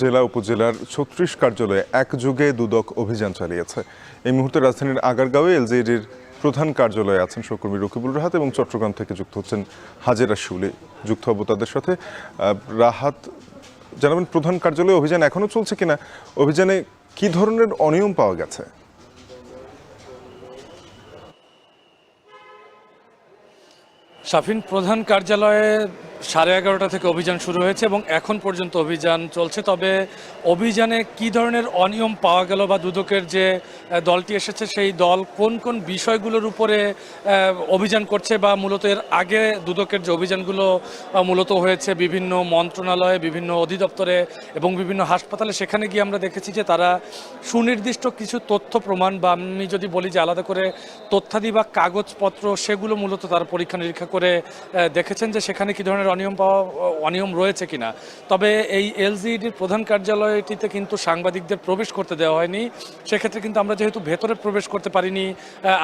জেলা উপজেলার ৩৬ কার্যালয়ে একযোগে দুদক অভিযান চালিয়েছে। এই মুহূর্তে রাজধানীর আগারগাঁওয়ে এলজিইডির প্রধান কার্যালয়ে আছেন সহকর্মী রকিবুল রাহাত এবং চট্টগ্রাম থেকে যুক্ত হচ্ছেন হাজেরা শিউলি। যুক্ত হব তাদের সাথে। রাহাত, জানাবেন প্রধান কার্যালয়ে অভিযান এখনো চলছে কিনা, অভিযানে কি ধরনের অনিয়ম পাওয়া গেছে? শাফিন, প্রধান কার্যালয়ে 11:30 থেকে অভিযান শুরু হয়েছে এবং এখন পর্যন্ত অভিযান চলছে। তবে অভিযানে কি ধরনের অনিয়ম পাওয়া গেল বা দুদকের যে দলটি এসেছে সেই দল কোন কোন বিষয়গুলোর উপরে অভিযান করছে বা মূলত এর আগে দুদকের যে অভিযানগুলো মূলত হয়েছে বিভিন্ন মন্ত্রণালয়ে, বিভিন্ন অধিদপ্তরে এবং বিভিন্ন হাসপাতালে, সেখানে গিয়ে আমরা দেখেছি যে তারা সুনির্দিষ্ট কিছু তথ্য প্রমাণ বা আমি যদি বলি যে আলাদা করে তথ্যাদি বা কাগজপত্র, সেগুলো মূলত তারা পরীক্ষা নিরীক্ষা করে দেখেছেন যে সেখানে কি ধরনের অনিয়ম রয়েছে কিনা। তবে এই এলজিইডির প্রধান কার্যালয়টিতে কিন্তু সাংবাদিকদের প্রবেশ করতে দেওয়া হয়নি। সেক্ষেত্রে কিন্তু আমরা যেহেতু ভেতরে প্রবেশ করতে পারিনি,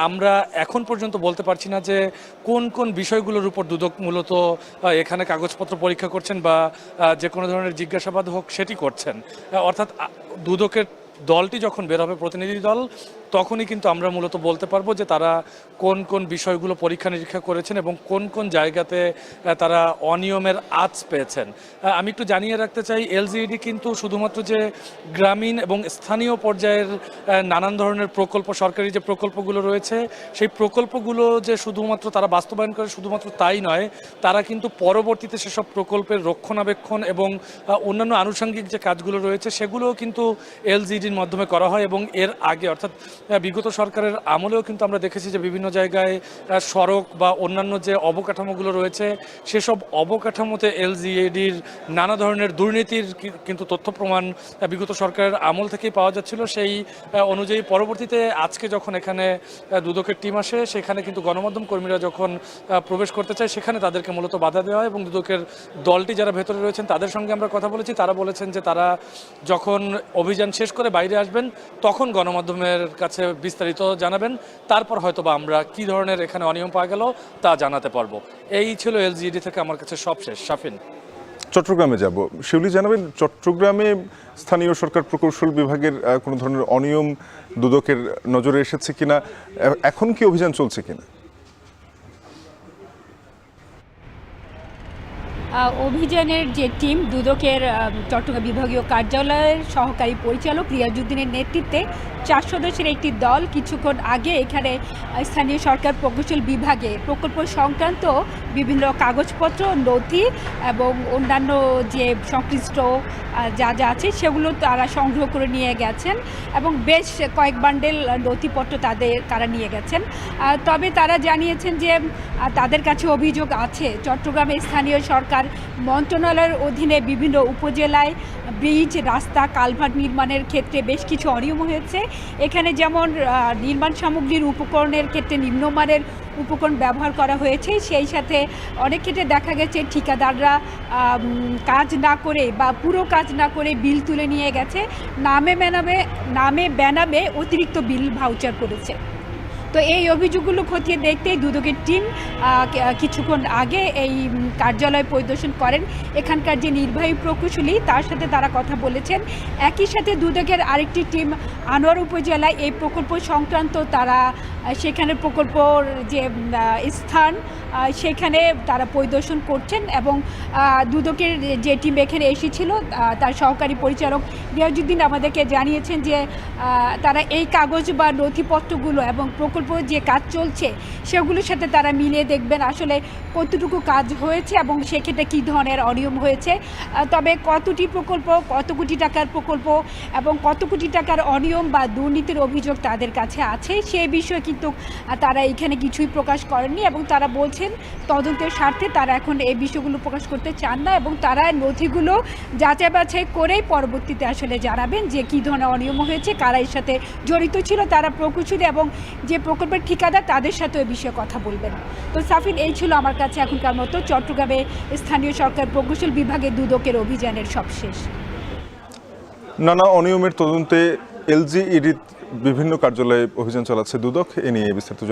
আমরা এখন পর্যন্ত বলতে পারছি না যে কোন কোন বিষয়গুলোর উপর দুদক মূলত এখানে কাগজপত্র পরীক্ষা করছেন বা যে কোনো ধরনের জিজ্ঞাসাবাদ হোক সেটি করছেন। অর্থাৎ দুদকের দলটি যখন বের হবে, প্রতিনিধি দল, তখনই কিন্তু আমরা মূলত বলতে পারবো যে তারা কোন কোন বিষয়গুলো পরীক্ষা নিরীক্ষা করেছেন এবং কোন কোন জায়গাতে তারা অনিয়মের আঁচ পেয়েছেন। আমি একটু জানিয়ে রাখতে চাই, এলজিইডি কিন্তু শুধুমাত্র যে গ্রামীণ এবং স্থানীয় পর্যায়ের নানান ধরনের প্রকল্প, সরকারি যে প্রকল্পগুলো রয়েছে সেই প্রকল্পগুলো যে শুধুমাত্র তারা বাস্তবায়ন করে শুধুমাত্র তাই নয়, তারা কিন্তু পরবর্তীতে সেসব প্রকল্পের রক্ষণাবেক্ষণ এবং অন্যান্য আনুষঙ্গিক যে কাজগুলো রয়েছে সেগুলোও কিন্তু এলজিইডির মাধ্যমে করা হয়। এবং এর আগে অর্থাৎ বিগত সরকারের আমলেও কিন্তু আমরা দেখেছি যে বিভিন্ন জায়গায় সড়ক বা অন্যান্য যে অবকাঠামোগুলো রয়েছে সেসব অবকাঠামোতে এলজিইডির নানা ধরনের দুর্নীতির কিন্তু তথ্য প্রমাণ বিগত সরকারের আমল থেকেই পাওয়া যাচ্ছিল। সেই অনুযায়ী পরবর্তীতে আজকে যখন এখানে দুদকের টিম আসে, সেখানে কিন্তু গণমাধ্যম কর্মীরা যখন প্রবেশ করতে চায় সেখানে তাদেরকে মূলত বাধা দেওয়া হয় এবং দুদকের দলটি যারা ভেতরে রয়েছেন তাদের সঙ্গে আমরা কথা বলেছি, তারা বলেছেন যে তারা যখন অভিযান শেষ করে বাইরে আসবেন তখন গণমাধ্যমের কাছে বিস্তারিত জানাবেন, তারপর হয়তো বা আমরা কী ধরনের এখানে অনিয়ম পাওয়া গেল তা জানাতে পারবো। এই ছিল এলজিইডি থেকে আমার কাছে সবশেষ। শাফিন, চট্টগ্রামে যাব। শিউলি, জানাবেন চট্টগ্রামে স্থানীয় সরকার প্রকৌশল বিভাগের কোনো ধরনের অনিয়ম দুদকের নজরে এসেছে কিনা, এখন কি অভিযান চলছে কিনা? অভিযানের যে টিম দুদকের চট্টগ্রাম বিভাগীয় কার্যালয়ের সহকারী পরিচালক রিয়াজউদ্দিনের নেতৃত্বে 4 সদস্যের একটি দল কিছুক্ষণ আগে এখানে স্থানীয় সরকার প্রকৌশল বিভাগে প্রকল্প সংক্রান্ত বিভিন্ন কাগজপত্র, নথি এবং অন্যান্য যে সংশ্লিষ্ট যা যা আছে সেগুলো তারা সংগ্রহ করে নিয়ে গেছেন এবং বেশ কয়েক বান্ডেল নথিপত্র তারা নিয়ে গেছেন। তবে তারা জানিয়েছেন যে তাদের কাছে অভিযোগ আছে চট্টগ্রামে স্থানীয় সরকার মন্ত্রণালয়ের অধীনে বিভিন্ন উপজেলায় ব্রিজ, রাস্তা, কালভার্ট নির্মাণের ক্ষেত্রে বেশ কিছু অনিয়ম হয়েছে। এখানে যেমন নির্মাণ সামগ্রীর উপকরণের ক্ষেত্রে নিম্নমানের উপকরণ ব্যবহার করা হয়েছে, সেই সাথে অনেক ক্ষেত্রে দেখা গেছে ঠিকাদাররা কাজ না করে বা পুরো কাজ না করে বিল তুলে নিয়ে গেছে, নামে বেনামে অতিরিক্ত বিল ভাউচার করেছে। তো এই অভিযোগগুলো খতিয়ে দেখতেই দুদকের টিম কিছুক্ষণ আগে এই কার্যালয় পরিদর্শন করেন। এখানকার যে নির্বাহী প্রকৌশলী তার সাথে তারা কথা বলেছেন। একই সাথে দুদকের আরেকটি টিম আনোয়ার উপজেলায় এই প্রকল্প সংক্রান্ত তারা সেখানে প্রকল্পর যে স্থান সেখানে তারা পরিদর্শন করছেন এবং দুদকের যে টিম এখানে এসেছিল তার সহকারী পরিচালক রিয়াজউদ্দিন আমাদেরকে জানিয়েছেন যে তারা এই কাগজ বা নথিপত্রগুলো এবং প্রকল্প যে কাজ চলছে সেগুলোর সাথে তারা মিলিয়ে দেখবেন আসলে কতটুকু কাজ হয়েছে এবং সেক্ষেত্রে কী ধরনের অনিয়ম হয়েছে। তবে কতটি প্রকল্প, কত কোটি টাকার প্রকল্প এবং কত কোটি টাকার অনিয়ম বা দুর্নীতির অভিযোগ তাদের কাছে আছে সেই বিষয়ে কিন্তু তারা এখানে কিছুই প্রকাশ করেননি এবং তারা বলছেন তদন্তের স্বার্থে তারা এখন এই বিষয়গুলো প্রকাশ করতে চান না এবং তারা নথিগুলো যাচাই বাছাই করেই পরবর্তীতে আসলে জানাবেন যে কী ধরনের অনিয়ম হয়েছে, কারা এর সাথে জড়িত ছিল, তারা প্রকৌশলী এবং যে প্রকল্পের ঠিকাদার তাদের সাথে ওই বিষয়ে কথা বলবেন। তো সাফিন, এই ছিল আমার কাছে এখনকার মতো চট্টগ্রামে স্থানীয় সরকার প্রকৌশল বিভাগে দুদকের অভিযানের সবশেষ। নানা অনিয়মের তদন্তে এলজিইডির বিভিন্ন কার্যালয়ে অভিযান চালাচ্ছে দুদক, এ নিয়ে বিস্তারিত